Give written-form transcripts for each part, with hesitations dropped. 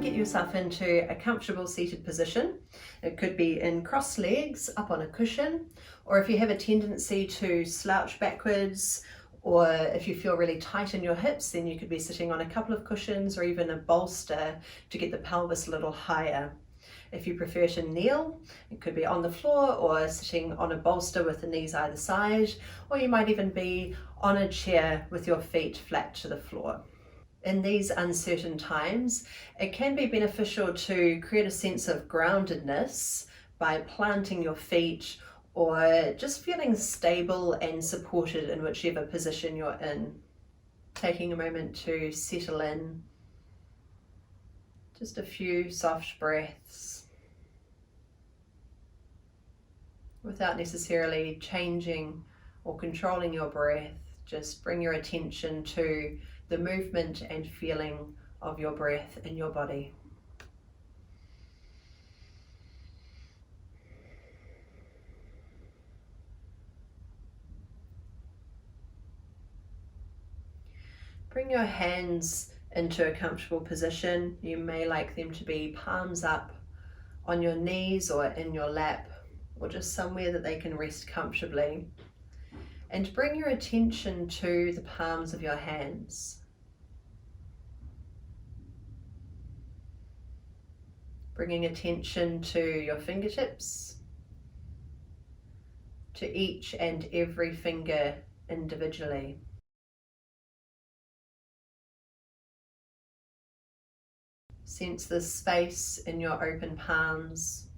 and get yourself into a comfortable seated position. It could be in crossed legs up on a cushion, or if you have a tendency to slouch backwards, or if you feel really tight in your hips, then you could be sitting on a couple of cushions or even a bolster to get the pelvis a little higher. If you prefer to kneel, it could be on the floor or sitting on a bolster with the knees either side, or you might even be on a chair with your feet flat to the floor. In these uncertain times, it can be beneficial to create a sense of groundedness by planting your feet or just feeling stable and supported in whichever position you're in. Taking a moment to settle in, just a few soft breaths, without necessarily changing or controlling your breath. Just bring your attention to the movement and feeling of your breath in your body. Bring your hands into a comfortable position. You may like them to be palms up on your knees or in your lap, or just somewhere that they can rest comfortably. And bring your attention to the palms of your hands. Bringing attention to your fingertips, to each and every finger individually. Sense the space in your open palms,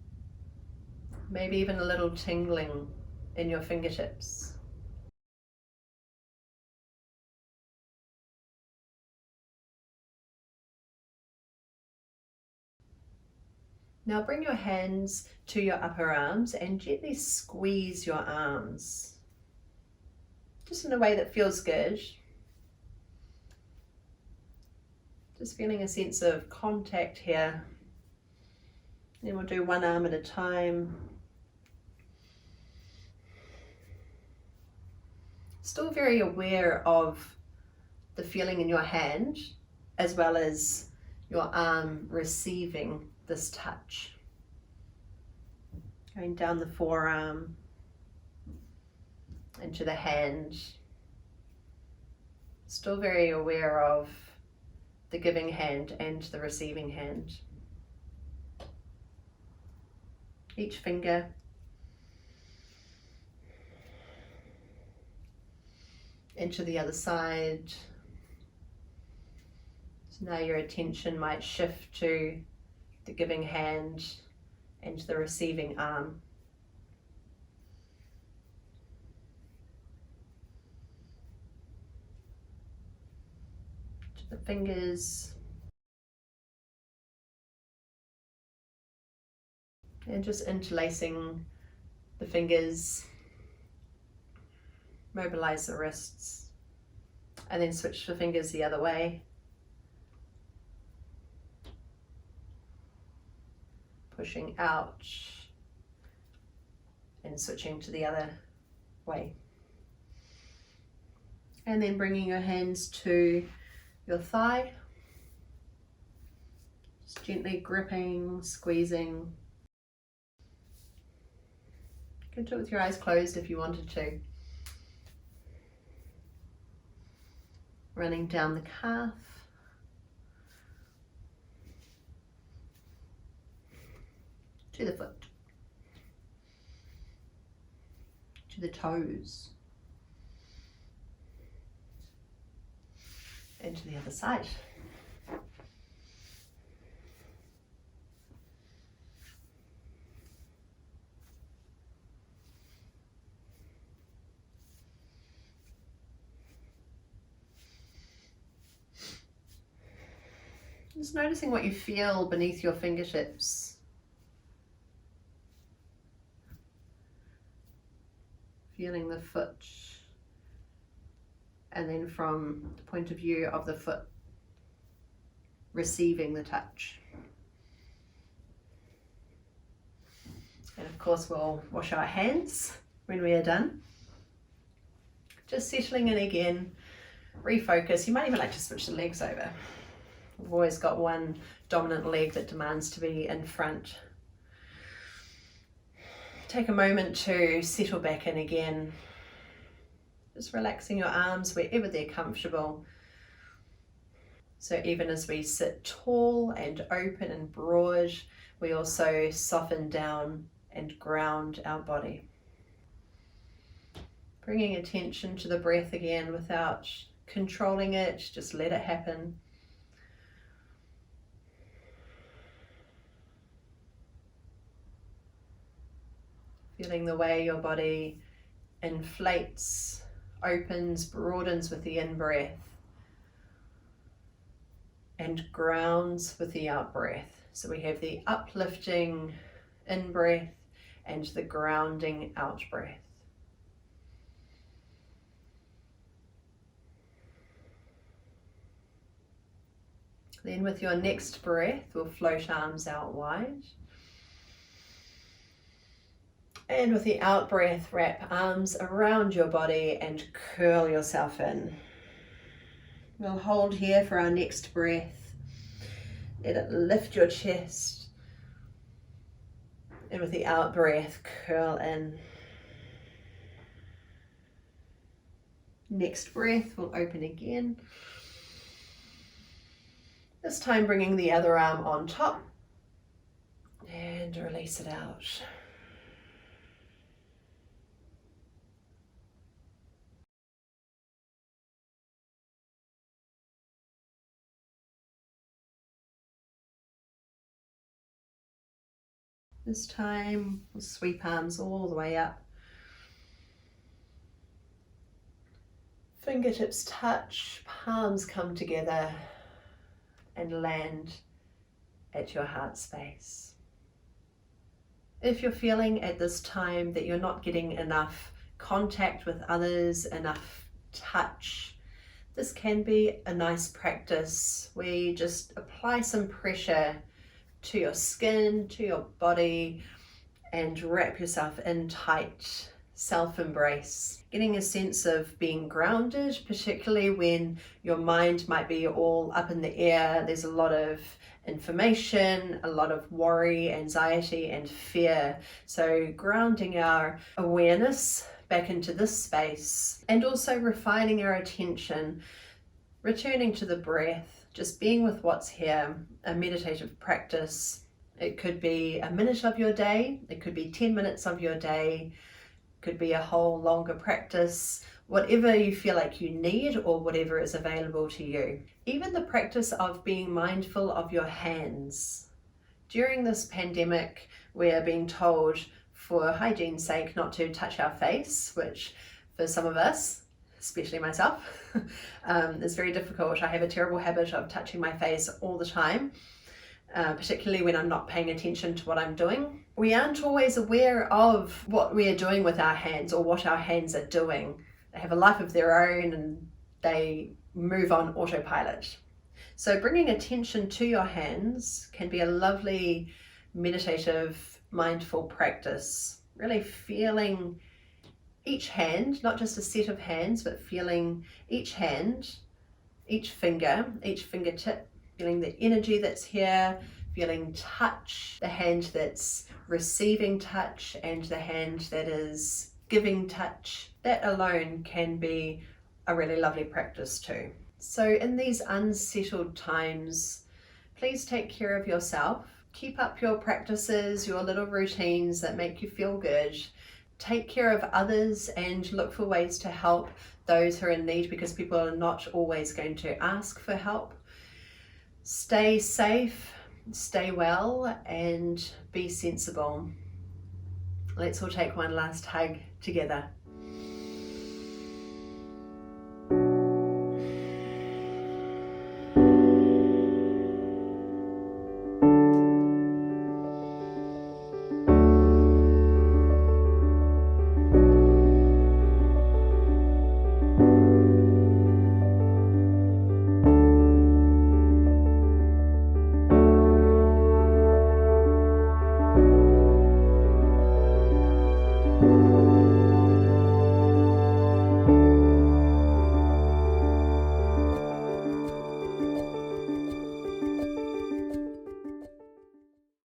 maybe even a little tingling in your fingertips. Now bring your hands to your upper arms and gently squeeze your arms, just in a way that feels good. Just feeling a sense of contact here. Then we'll do one arm at a time. Still very aware of the feeling in your hand, as well as your arm receiving this touch. Going down the forearm, into the hand. Still very aware of the giving hand and the receiving hand. Each finger. Into the other side. So now your attention might shift to the giving hand and the receiving arm. To the fingers. And just interlacing the fingers. Mobilize the wrists. And then switch the fingers the other way. Pushing out and switching to the other way. And then bringing your hands to your thigh. Just gently gripping, squeezing. You can do it with your eyes closed if you wanted to. Running down the calf. To the foot, to the toes, and to the other side. Just noticing what you feel beneath your fingertips. Feeling the foot, and then from the point of view of the foot, receiving the touch. And of course we'll wash our hands when we are done. Just settling in again, refocus. You might even like to switch the legs over. We've always got one dominant leg that demands to be in front. Take a moment to settle back in again. Just relaxing your arms wherever they're comfortable. So even as we sit tall and open and broad, we also soften down and ground our body. Bringing attention to the breath again without controlling it, just let it happen. Feeling the way your body inflates, opens, broadens with the in-breath and grounds with the out-breath. So we have the uplifting in-breath and the grounding out-breath. Then with your next breath, we'll float arms out wide. And with the out breath, wrap arms around your body and curl yourself in. We'll hold here for our next breath. Let it lift your chest. And with the out breath, curl in. Next breath, we'll open again. This time bringing the other arm on top. And release it out. This time, we'll sweep arms all the way up. Fingertips touch, palms come together and land at your heart space. If you're feeling at this time that you're not getting enough contact with others, enough touch, this can be a nice practice where you just apply some pressure to your skin, to your body, and wrap yourself in tight. Self-embrace, getting a sense of being grounded, particularly when your mind might be all up in the air. There's a lot of information, a lot of worry, anxiety, and fear. So grounding our awareness back into this space, and also refining our attention, returning to the breath, just being with what's here, a meditative practice. It could be a minute of your day, it could be 10 minutes of your day, could be a whole longer practice, whatever you feel like you need or whatever is available to you. Even the practice of being mindful of your hands. During this pandemic, we're being told for hygiene's sake not to touch our face, which for some of us, especially myself, is very difficult. I have a terrible habit of touching my face all the time. Particularly when I'm not paying attention to what I'm doing. We aren't always aware of what we are doing with our hands or what our hands are doing. They have a life of their own and they move on autopilot. So bringing attention to your hands can be a lovely meditative, mindful practice. Really feeling each hand, not just a set of hands, but feeling each hand, each finger, each fingertip, feeling the energy that's here, feeling touch, the hand that's receiving touch and the hand that is giving touch. That alone can be a really lovely practice too. So in these unsettled times, please take care of yourself. Keep up your practices, your little routines that make you feel good. Take care of others and look for ways to help those who are in need, because people are not always going to ask for help. Stay safe, stay well, and be sensible. Let's all take one last hug together.